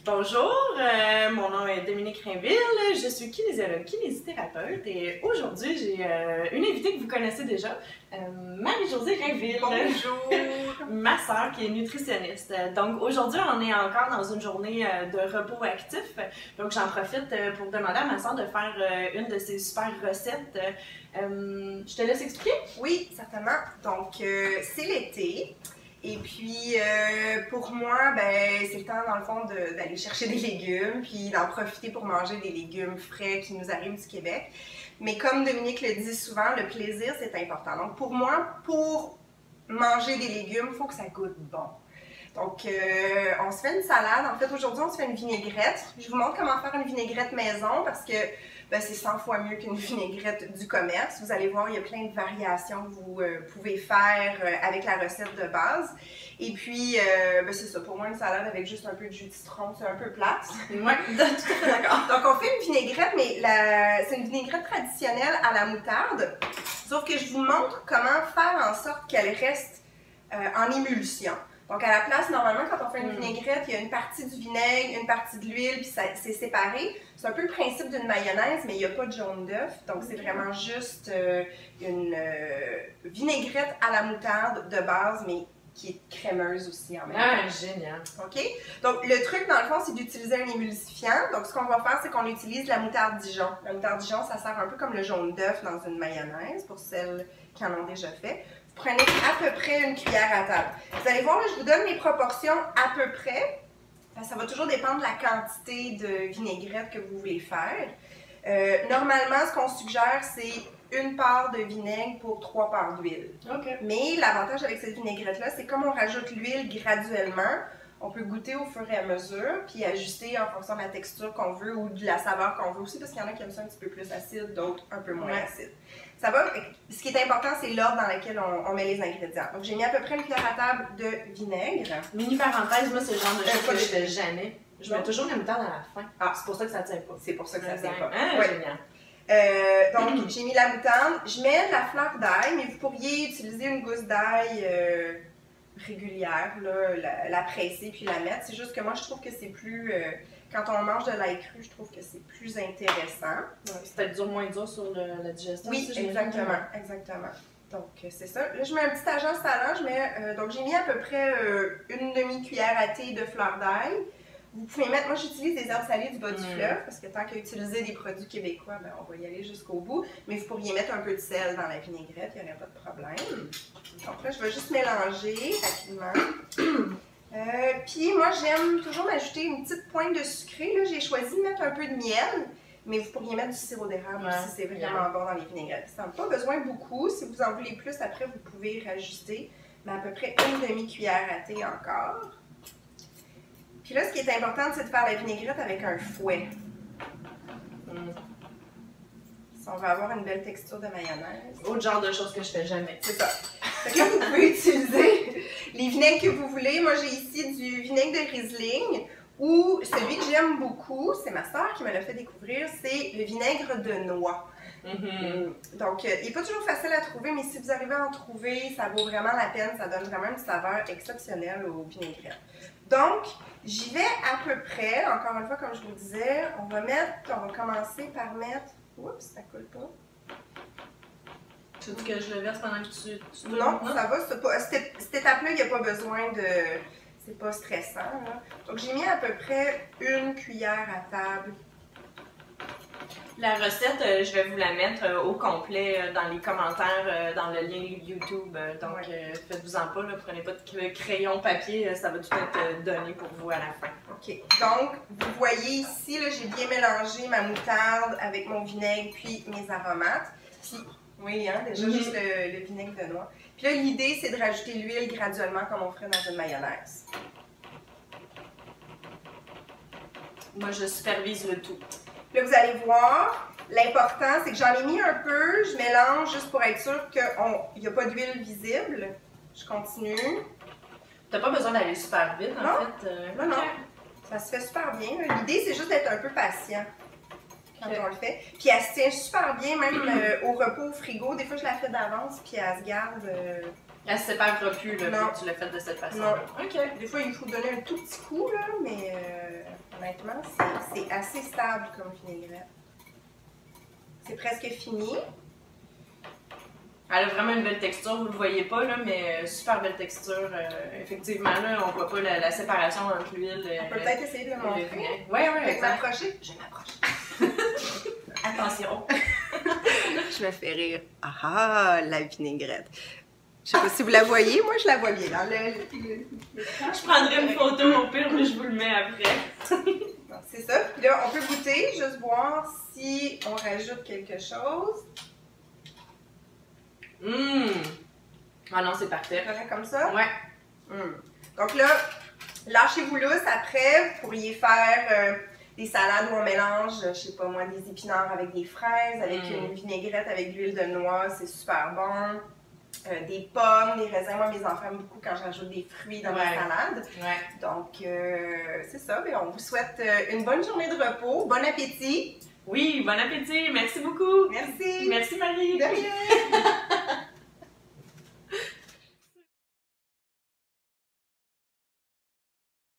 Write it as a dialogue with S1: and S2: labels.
S1: Bonjour, mon nom est Dominique Rainville, je suis kinésiologue, kinésithérapeute et aujourd'hui j'ai une invitée que vous connaissez déjà, Marie-Josée Rainville.
S2: Bonjour!
S1: Ma sœur qui est nutritionniste. Donc aujourd'hui on est encore dans une journée de repos actif, donc j'en profite pour demander à ma sœur de faire une de ses super recettes. Je te laisse expliquer?
S2: Oui, certainement. Donc c'est l'été. Et puis, pour moi, ben, c'est le temps, dans le fond, d'aller chercher des légumes, puis d'en profiter pour manger des légumes frais qui nous arrivent du Québec. Mais comme Dominique le dit souvent, le plaisir, c'est important. Donc, pour moi, pour manger des légumes, il faut que ça goûte bon. Donc, on se fait une salade. En fait, aujourd'hui, on se fait une vinaigrette. Je vous montre comment faire une vinaigrette maison parce que ben, c'est 100 fois mieux qu'une vinaigrette du commerce. Vous allez voir, il y a plein de variations que vous pouvez faire avec la recette de base. Et puis, ben, c'est ça. Pour moi, une salade avec juste un peu de jus de citron, c'est un peu plate.
S1: Oui, tout à fait d'accord.
S2: Donc, on fait une vinaigrette, mais c'est une vinaigrette traditionnelle à la moutarde. Sauf que je vous montre comment faire en sorte qu'elle reste en émulsion. Donc, à la place, normalement, quand on fait une vinaigrette, il y a une partie du vinaigre, une partie de l'huile, puis c'est séparé. C'est un peu le principe d'une mayonnaise, mais il n'y a pas de jaune d'œuf. Donc, c'est vraiment juste une vinaigrette à la moutarde de base, mais qui est crémeuse aussi en même temps.
S1: Ah, génial.
S2: OK? Donc, le truc, dans le fond, c'est d'utiliser un émulsifiant. Donc, ce qu'on va faire, c'est qu'on utilise la moutarde Dijon. La moutarde Dijon, ça sert un peu comme le jaune d'œuf dans une mayonnaise, pour celles qui en ont déjà fait. Vous prenez à peu près une cuillère à table. Vous allez voir, là, je vous donne les proportions à peu près. Ça va toujours dépendre de la quantité de vinaigrette que vous voulez faire. Normalement, ce qu'on suggère, c'est une part de vinaigre pour 3 parts d'huile.
S1: Okay.
S2: Mais l'avantage avec cette vinaigrette-là, c'est comme on rajoute l'huile graduellement, on peut goûter au fur et à mesure, puis ajuster en fonction de la texture qu'on veut ou de la saveur qu'on veut aussi, parce qu'il y en a qui aiment ça un petit peu plus acide, d'autres un peu moins acide. Ça va. Ce qui est important, c'est l'ordre dans lequel on met les ingrédients. Donc, j'ai mis à peu près une cuillère à table de vinaigre.
S1: Mini parenthèse, moi, c'est le genre de choses que je fais jamais. Je mets toujours la moutarde à la fin. Ah, c'est pour ça que ça tient pas.
S2: C'est pour ça que ça tient pas.
S1: Ah,
S2: ouais.
S1: Génial.
S2: Donc, j'ai mis la moutarde. Je mets de la fleur d'ail, mais vous pourriez utiliser une gousse d'ail régulière, là, la presser puis la mettre. C'est juste que moi, je trouve que c'est plus... quand on mange de l'ail cru, je trouve que c'est plus intéressant.
S1: Ouais, c'est peut-être dur, moins dur sur la digestion.
S2: Oui, si exactement. Donc, c'est ça. Là, je mets un petit agent salant. Donc, j'ai mis à peu près une demi-cuillère à thé de fleur d'ail. Vous pouvez mettre, moi j'utilise des herbes salées du bas du fleuve, parce que tant qu'à utiliser des produits québécois, ben, on va y aller jusqu'au bout. Mais vous pourriez mettre un peu de sel dans la vinaigrette, il n'y aurait pas de problème. Donc là, je vais juste mélanger rapidement. Puis moi, j'aime toujours m'ajouter une petite pointe de sucré. Là, j'ai choisi de mettre un peu de miel, mais vous pourriez mettre du sirop d'érable aussi, c'est vraiment bon dans les vinaigrettes. Ça n'a pas besoin beaucoup. Si vous en voulez plus, après, vous pouvez rajouter, mais à peu près une demi-cuillère à thé encore. Puis là, ce qui est important, c'est de faire la vinaigrette avec un fouet. Ça, on va avoir une belle texture de mayonnaise.
S1: Autre genre de choses que je fais jamais.
S2: C'est ça. Fait que là, vous pouvez utiliser les vinaigres que vous voulez. Moi, j'ai ici du vinaigre de Riesling ou celui que j'aime beaucoup, c'est ma soeur qui me l'a fait découvrir, c'est le vinaigre de noix. Donc, il n'est pas toujours facile à trouver, mais si vous arrivez à en trouver, ça vaut vraiment la peine. Ça donne vraiment une saveur exceptionnelle au vinaigrette. Donc, j'y vais à peu près, encore une fois, comme je vous disais, on va commencer par mettre... Oups, ça coule pas.
S1: Tu veux que je le verse pendant que tu
S2: Non, ça va. Cette étape-là, il n'y a pas besoin de... C'est pas stressant, là. Donc, j'ai mis à peu près une cuillère à table.
S1: La recette, je vais vous la mettre au complet dans les commentaires, dans le lien YouTube. Donc, faites-vous-en pas, là, prenez pas de crayon papier, ça va tout être donné pour vous à la fin.
S2: OK. Donc, vous voyez ici, j'ai bien mélangé ma moutarde avec mon vinaigre puis mes aromates. Puis, oui, hein, déjà juste le vinaigre de noix. Puis là, l'idée, c'est de rajouter l'huile graduellement comme on ferait dans une mayonnaise.
S1: Moi, je supervise le tout.
S2: Là, vous allez voir, l'important, c'est que j'en ai mis un peu, je mélange juste pour être sûr qu'il n'y a pas d'huile visible. Je continue.
S1: T'as pas besoin d'aller super vite, en fait.
S2: Non. Ça se fait super bien. L'idée, c'est juste d'être un peu patient quand on le fait. Puis elle se tient super bien, même au repos au frigo. Des fois, je la fais d'avance, puis elle se garde
S1: Elle se séparera plus, là,
S2: Non.
S1: quand tu l'as fait de cette façon.
S2: Non.
S1: OK.
S2: Des fois, il faut donner un tout petit coup, là, mais honnêtement, c'est assez stable comme vinaigrette. C'est presque fini.
S1: Elle a vraiment une belle texture, vous le voyez pas, là, mais super belle texture. Effectivement, là, on voit pas la séparation entre l'huile
S2: On peut peut-être essayer de le montrer.
S1: Ouais,
S2: Je vais
S1: exact.
S2: m'approcher. Je m'approche.
S1: Attention.
S2: Je me fais rire. Ah, la vinaigrette. Je sais pas si vous la voyez, moi je la vois bien. Dans
S1: Je prendrai une photo au pire, mais je vous le mets après.
S2: C'est ça. Puis là, on peut goûter, juste voir si on rajoute quelque chose.
S1: Ah non, c'est parfait.
S2: Correct comme ça?
S1: Ouais.
S2: Donc là, lâchez-vous lousse. Après, vous pourriez faire des salades où on mélange, je sais pas moi, des épinards avec des fraises, avec une vinaigrette avec de l'huile de noix, c'est super bon. Des pommes, des raisins. Moi, mes enfants aiment beaucoup quand j'ajoute des fruits dans ma salade.
S1: Ouais.
S2: Donc, c'est ça. Et on vous souhaite une bonne journée de repos. Bon appétit.
S1: Oui, bon appétit. Merci beaucoup.
S2: Merci.
S1: Merci, Marie.
S2: De rien.